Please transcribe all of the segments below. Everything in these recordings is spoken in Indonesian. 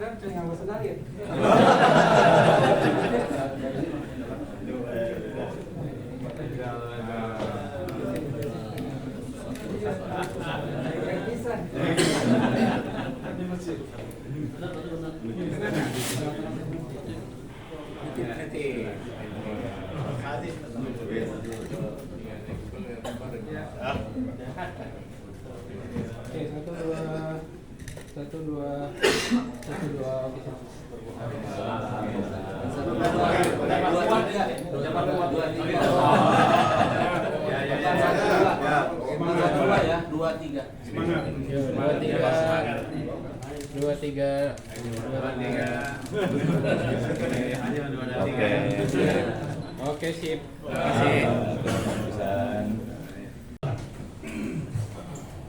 kan yang bersenario. Satu dua. Dua tiga. Oke, sip.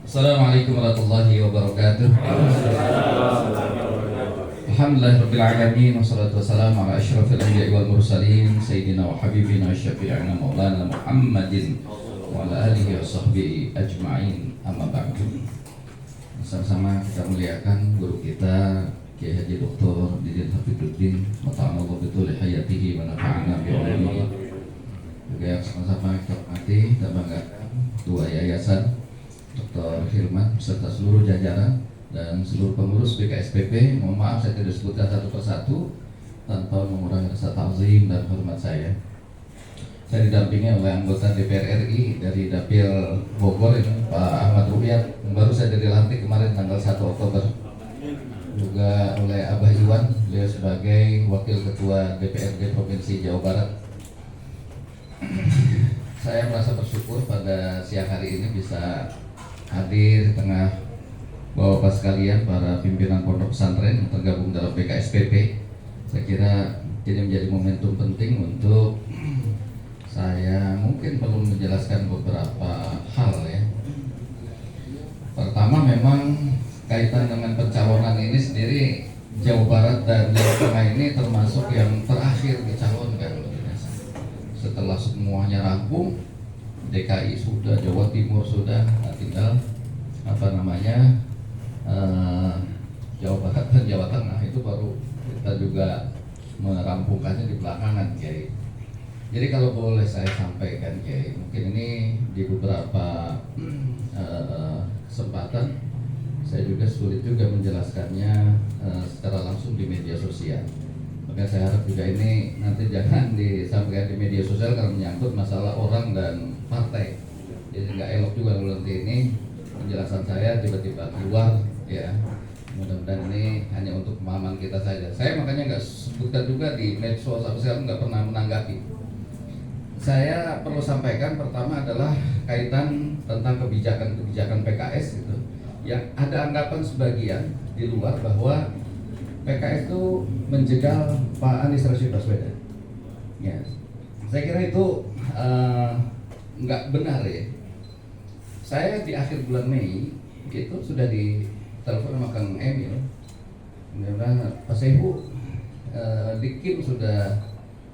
Assalamualaikum warahmatullahi wabarakatuh. Alhamdulillahirabbil alamin wassalatu wassalamu ala asyrafil anbiya'i wal mursalin sayyidina wa habibina wa syafi'ina maulana Muhammadin wa ala alihi wa sahbihi ajma'in. Amma ba'du. Sama-sama kita muliakan guru kita Kiai Haji Dr. Didin Hafiduddin mata'allahu bitul hayatihi wa nafa'ana bi'ulumihi. Juga sama-sama kita hormati dan banggakan dua yayasan Dr. Hilman beserta seluruh jajaran dan seluruh pengurus BKSPP. Mohon maaf saya tidak sebutkan satu persatu tanpa mengurangi rasa ta'zim dan hormat saya. Saya didampingi oleh anggota DPR RI dari Dapil Bogor ini, Pak Ahmad Ruhyat, yang baru saja dilantik kemarin tanggal 1 Oktober. Juga oleh Abah Iwan, beliau sebagai Wakil Ketua DPRD Provinsi Jawa Barat. Saya merasa bersyukur pada siang hari ini bisa hadir di tengah Bapak sekalian, para pimpinan pondok pesantren yang tergabung dalam BKSPP. Saya kira ini menjadi momentum penting untuk saya mungkin perlu menjelaskan beberapa hal ya. Pertama, memang kaitan dengan pencalonan ini sendiri, Jawa Barat dan Jawa Tengah ini termasuk yang terakhir dicalonkan. Setelah semuanya rampung, DKI sudah, Jawa Timur sudah, tinggal Jawa Barat dan Jawa Tengah itu baru kita juga merampungkannya di belakangan, Kiai. Jadi kalau boleh saya sampaikan, Kiai, mungkin ini di beberapa kesempatan saya juga sulit juga menjelaskannya secara langsung di media sosial. Maka saya harap juga ini nanti jangan disampaikan di media sosial karena menyangkut masalah orang dan partai. Jadi nggak elok juga kalau nanti ini penjelasan saya tiba-tiba keluar ya. Mudah-mudahan ini hanya untuk pemahaman kita saja. Saya makanya nggak sebutkan juga di medsos, sampai sekarang nggak pernah menanggapi. Saya perlu sampaikan pertama adalah kaitan tentang kebijakan PKS itu. Yang ada anggapan sebagian di luar bahwa PKS itu menjegal Pak Anies Rashid Baswedan. Ya, saya kira itu nggak benar ya. Saya di akhir bulan Mei itu sudah ditelepon sama Kang Emil, Pak Sehu, Dikim sudah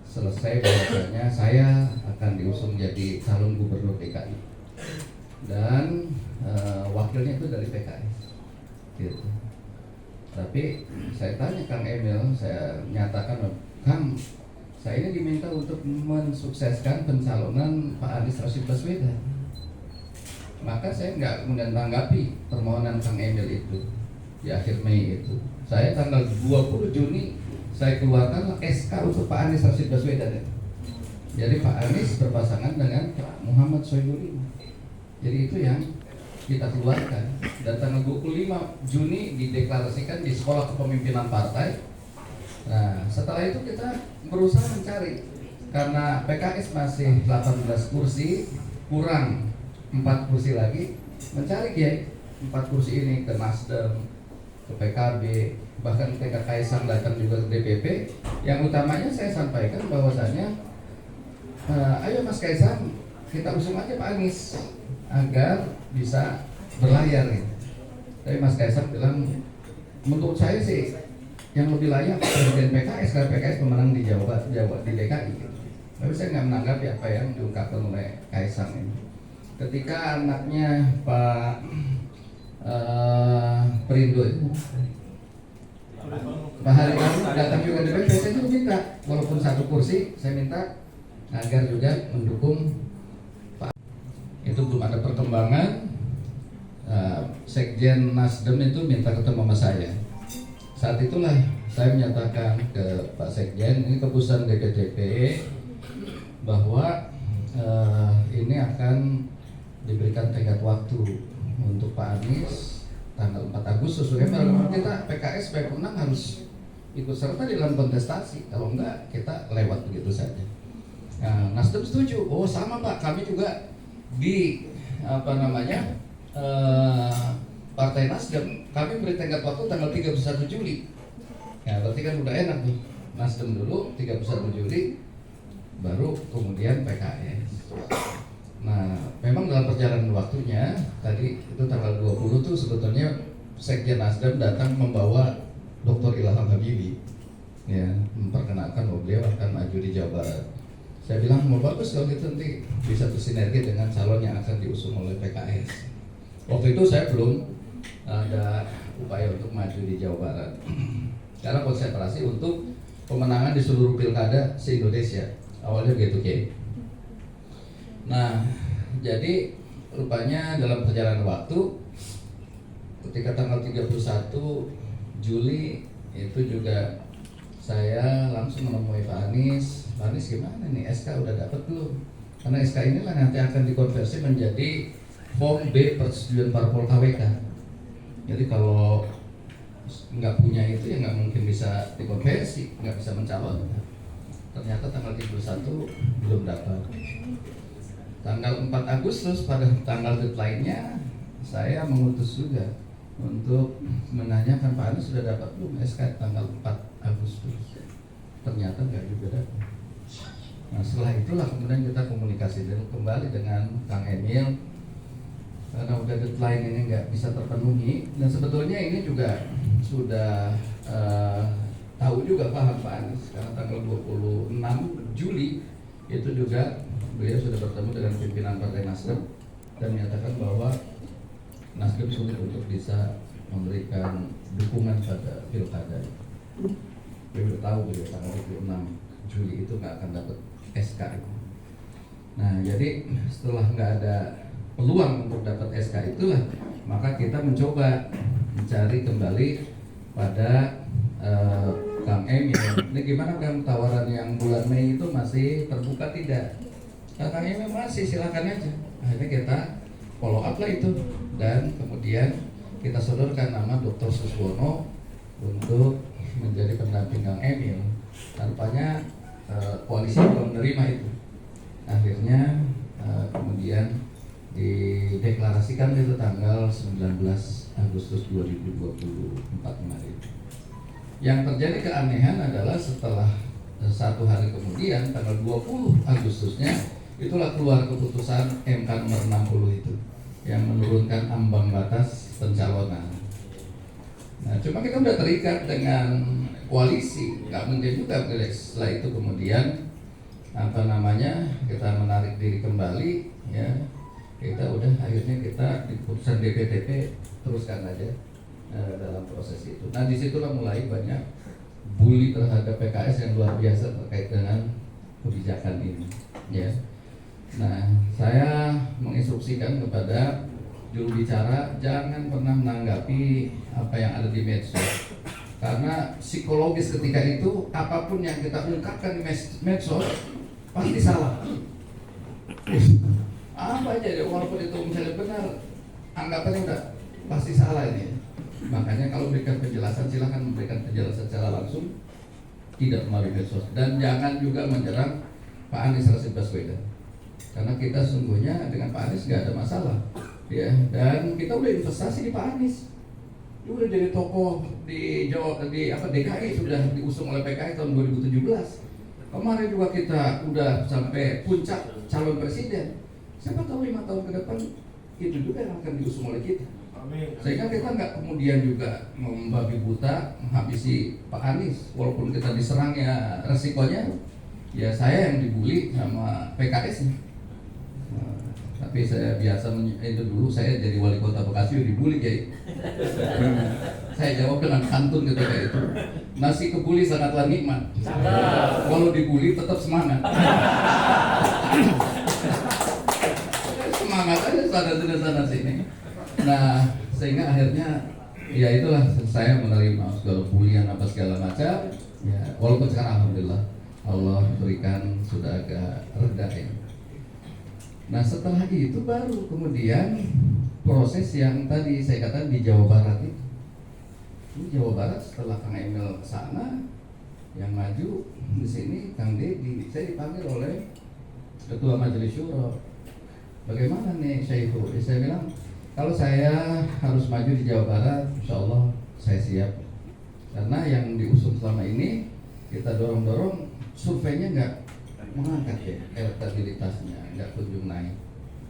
selesai bahwasanya saya akan diusung jadi calon gubernur DKI dan wakilnya itu dari PKS. Gitu. Tapi saya tanya Kang Emil, saya nyatakan, Kang, saya ini diminta untuk mensukseskan pencalonan Pak Anies Rashid Baswedan. Maka saya nggak kemudian tanggapi permohonan Kang Emil itu di akhir Mei itu. Saya tanggal 20 Juni saya keluarkan SK untuk Pak Anies Rashid Baswedan. Jadi Pak Anies berpasangan dengan Pak Muhammad Soebul. Jadi itu yang kita keluarkan. Dan tanggal 25 Juni dideklarasikan di Sekolah Kepemimpinan Partai. Nah, setelah itu kita berusaha mencari, karena PKS masih 18 kursi, kurang 4 kursi lagi, mencari Kiai 4 kursi ini ke Nasdem, ke PKB, bahkan ketika Kaisang datang juga ke DPP. Yang utamanya saya sampaikan bahwasanya ayo Mas Kaisang, kita usung aja Pak Anies agar bisa berlayar nih. Tapi Mas Kaisang bilang, menurut saya sih yang lebih layak Presiden PKS, karena PKS pemenang di Jawa di DKI. Tapi saya nggak menanggapi apa yang diungkapkan oleh Kaisang ini. Ketika anaknya Pak Perindo itu Pak Hari Rabu datang juga DPP, saya juga minta walaupun satu kursi, saya minta agar juga mendukung Pak. Itu belum ada perkembangan. Sekjen Nasdem itu minta ketemu sama saya. Saat itulah saya menyatakan ke Pak Sekjen, ini keputusan DPTP bahwa ini akan diberikan tenggat waktu untuk Pak Anies tanggal 4 Agustus. Karena kita PKS sebagai pemenang harus ikut serta di dalam kontestasi. Kalau enggak kita lewat begitu saja. Nah, Nasdem setuju. Oh sama Pak, kami juga di Partai Nasdem kami beri tenggat waktu tanggal 31 Juli. Ya berarti kan udah enak tuh. Nasdem dulu 31 Juli baru kemudian PKS. Nah, memang dalam perjalanan waktunya tadi itu tanggal 20 tuh sebetulnya Sekjen Nasdem datang membawa Dr. Ilham Habibie, ya, memperkenalkan bahwa beliau akan maju di Jawa Barat. Saya bilang mau bagus kalau gitu nanti bisa bersinergi dengan calon yang akan diusung oleh PKS. Waktu itu saya belum ada upaya untuk maju di Jawa Barat karena konsentrasi untuk pemenangan di seluruh pilkada se-Indonesia. Awalnya begitu, Ki. Nah, jadi rupanya dalam perjalanan waktu ketika tanggal 31 Juli itu juga saya langsung menemui Pak Anies. Pak Anies gimana nih, SK udah dapat belum? Karena SK inilah nanti akan dikonversi menjadi form B persetujuan parpol KWK. Jadi kalau nggak punya itu ya nggak mungkin bisa dikonversi, nggak bisa mencalon. Ternyata tanggal 31 belum dapat. Tanggal 4 Agustus pada tanggal deadline-nya saya mengutus juga untuk menanyakan Pak Anies sudah dapat belum SK tanggal 4 Agustus. Ternyata nggak juga dapat. Nah setelah itulah kemudian kita komunikasi kembali dengan Kang Emil karena udah deadline ini nggak bisa terpenuhi dan sebetulnya ini juga sudah tahu juga paham Pak Anies karena tanggal 26 Juli itu juga beliau sudah bertemu dengan pimpinan Partai Nasdem dan menyatakan bahwa Nasdem sulit untuk bisa memberikan dukungan pada pilkada. Beliau tahu beliau tanggal 26 Juli itu nggak akan dapat SK itu. Nah jadi setelah nggak ada peluang untuk dapat SK itulah maka kita mencoba mencari kembali pada Kang Emil. Ini gimana Kang tawaran yang bulan Mei itu masih terbuka tidak? Kang Emil masih, silakan aja. Akhirnya kita follow up lah itu dan kemudian kita sodorkan nama Dr. Suswono untuk menjadi pendamping Kang Emil. Tampaknya koalisi belum menerima itu. Akhirnya kemudian dideklarasikan itu tanggal 19 Agustus 2024 kemarin. Yang terjadi keanehan adalah setelah satu hari kemudian tanggal 20 Agustusnya itulah keluar keputusan MK nomor 60 itu yang menurunkan ambang batas pencalonan. Nah, cuma kita udah terikat dengan koalisi, nggak mungkin juga setelah itu kemudian kita menarik diri kembali, ya kita udah akhirnya kita di keputusan DPTP teruskan aja dalam proses itu. Nah disitulah mulai banyak bully terhadap PKS yang luar biasa terkait dengan kebijakan ini, ya. Nah, saya menginstruksikan kepada juru bicara jangan pernah menanggapi apa yang ada di medsos, karena psikologis ketika itu apapun yang kita ungkapkan di medsos pasti salah. Apa aja deh, walaupun itu misalnya benar, anggapannya udah pasti salah ini. Makanya kalau memberikan penjelasan silakan memberikan penjelasan secara langsung, tidak melalui medsos, dan jangan juga menyerang Pak Anies Rashid Baswedan. Karena kita sungguhnya dengan Pak Anies nggak ada masalah, ya. Dan kita udah investasi di Pak Anies. Dia udah jadi tokoh di DKI sudah diusung oleh PKI tahun 2017. Kemarin juga kita udah sampai puncak calon presiden. Siapa tahu 5 tahun ke depan itu juga yang akan diusung oleh kita. Amin. Sehingga kita nggak kemudian juga membabi buta menghabisi Pak Anies. Walaupun kita diserang ya resikonya ya saya yang dibully sama PKS. Tapi saya biasa itu dulu saya jadi wali kota Bekasi dibully, Kiai. Saya jawab dengan pantun ketika itu. Nasi kebuli sangatlah nikmat. Walau dibully tetap semangat. Semangat aja sana sini. Nah, sehingga akhirnya ya itulah saya menerima segala bulian apa segala macam. Ya, walaupun sekarang alhamdulillah Allah berikan sudah agak reda ya. Nah, setelah itu baru kemudian proses yang tadi saya katakan di Jawa Barat itu. Di Jawa Barat setelah Kang Emil ke sana, yang maju di sini Kang Dedi, saya dipanggil oleh Ketua Majelis Syuro. Bagaimana nih Syaihu? Saya bilang, kalau saya harus maju di Jawa Barat, insya Allah saya siap. Karena yang diusung selama ini kita dorong-dorong, surveinya nggak mengangkat ya, elektabilitasnya nggak kunjung naik.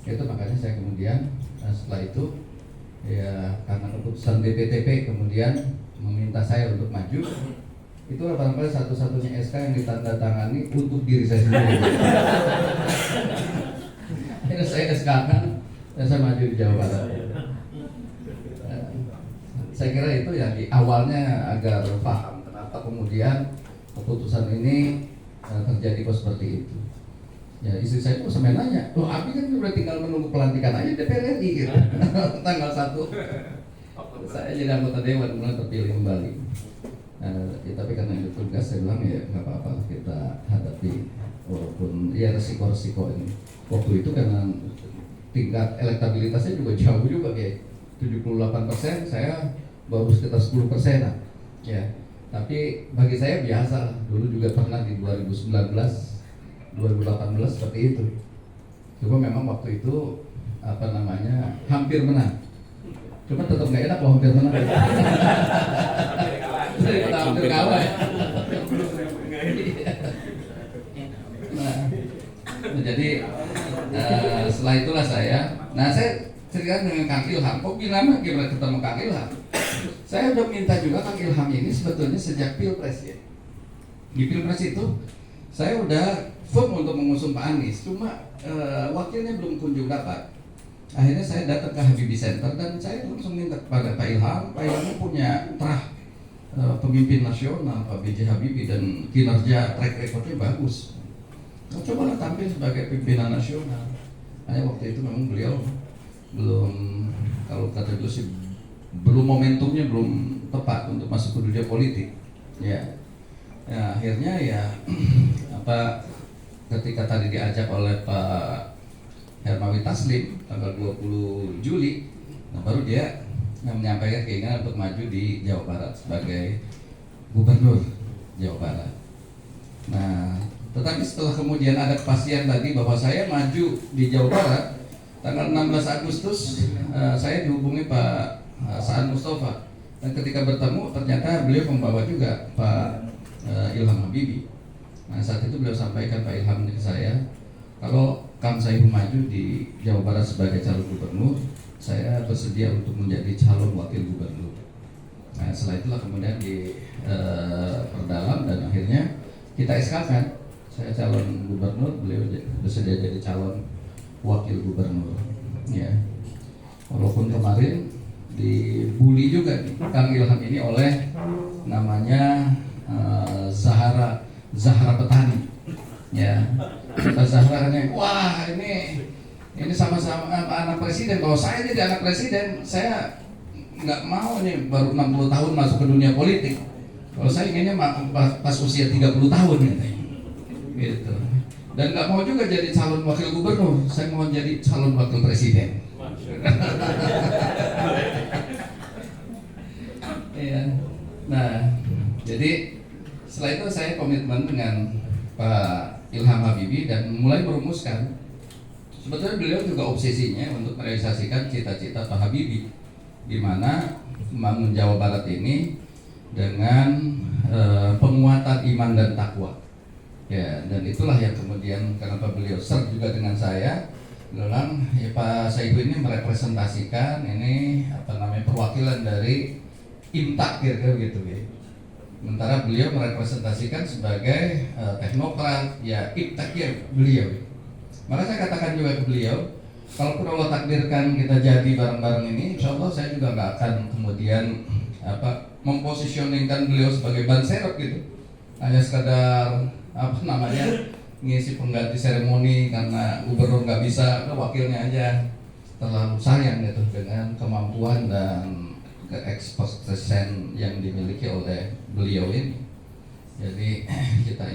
Itu makanya saya kemudian setelah itu ya karena keputusan BPTP kemudian meminta saya untuk maju. Itulah barangkali satu-satunya SK yang ditandatangani untuk diri saya sendiri. Ini saya SK kan dan saya maju di Jawa Barat. Saya kira itu yang di awalnya agar paham kenapa kemudian keputusan ini terjadi kok seperti itu. Ya istri saya tuh sampai nanya, loh Abi kan udah tinggal menunggu pelantikan aja DPR RI gitu. Tanggal 1 saya jadi anggota dewan mulai terpilih kembali. Ya, tapi karena itu tugas saya bilang ya nggak apa-apa kita hadapi walaupun ya resiko-resiko ini. Waktu itu karena tingkat elektabilitasnya juga jauh juga kayak 78%, saya baru sekitar 10%. Ya, tapi bagi saya biasa. Dulu juga pernah di 2019 2018 seperti itu. Cuma memang waktu itu hampir menang. Cuma tetap nggak enak kalau hampir menang. Hampir kalah ya. Nah, jadi setelah itulah saya cerita dengan Kang Ilham. Kok bilang gimana ketemu Kang Ilham? Saya udah minta juga Kang Ilham ini sebetulnya sejak Pilpres ya. Di Pilpres itu saya udah firm untuk mengusung Pak Anies, cuma wakilnya belum kunjung dapat. Akhirnya saya datang ke Habibie Center dan saya langsung minta kepada Pak Ilham. Pak Ilham punya terah pemimpin nasional Pak B.J. Habibie dan kinerja track recordnya bagus. Nah, cobalah tampil sebagai pimpinan nasional. Hanya waktu itu memang beliau belum, kalau kata gue sih belum momentumnya belum tepat untuk masuk ke dunia politik. Ya, akhirnya ya ketika tadi diajak oleh Pak Hermawi Taslim tanggal 20 Juli, nah baru dia menyampaikan keinginan untuk maju di Jawa Barat sebagai gubernur Jawa Barat. Nah, tetapi setelah kemudian ada kepastian tadi bahwa saya maju di Jawa Barat tanggal 16 Agustus, saya dihubungi Pak Saan Mustafa dan ketika bertemu ternyata beliau membawa juga Pak Ilham Habibie. Nah, saat itu beliau sampaikan Pak Ilham ke saya, kalau Kang Syaihu maju di Jawa Barat sebagai calon gubernur, saya bersedia untuk menjadi calon wakil gubernur. Nah, setelah itulah kemudian diperdalam dan akhirnya kita SK-kan. Saya calon gubernur, beliau bersedia jadi calon wakil gubernur. Ya, walaupun kemarin dibully juga nih, Kang Ilham ini oleh namanya Zahra Petani, ya. Pak Zahra hanya, wah ini sama-sama anak presiden. Kalau saya jadi anak presiden, saya nggak mau nih baru 60 tahun masuk ke dunia politik. Kalau saya inginnya pas usia 30 tahun gitu. Dan nggak mau juga jadi calon wakil gubernur, saya mau jadi calon wakil presiden. Iya. Nah, jadi setelah itu saya komitmen dengan Pak Ilham Habibie dan mulai merumuskan. Sebetulnya beliau juga obsesinya untuk merealisasikan cita-cita Pak Habibie, di mana membangun Jawa Barat ini dengan penguatan iman dan takwa. Ya, dan itulah yang kemudian kenapa beliau serta juga dengan saya bilang ya Pak Syaihu ini merepresentasikan ini perwakilan dari IMTAK kira-kira gitu ya. Sementara beliau merepresentasikan sebagai teknokrat, ya IMTAK beliau. Maka saya katakan juga ke beliau, kalaupun Allah takdirkan kita jadi bareng-bareng ini, insya Allah saya juga nggak akan kemudian mempositioningkan beliau sebagai ban serep gitu, hanya sekadar ngisi pengganti seremoni karena gubernur nggak bisa, wakilnya aja. Terlalu sayang gitu dengan kemampuan dan keekspertisan yang dimiliki oleh beliau ini. Jadi kita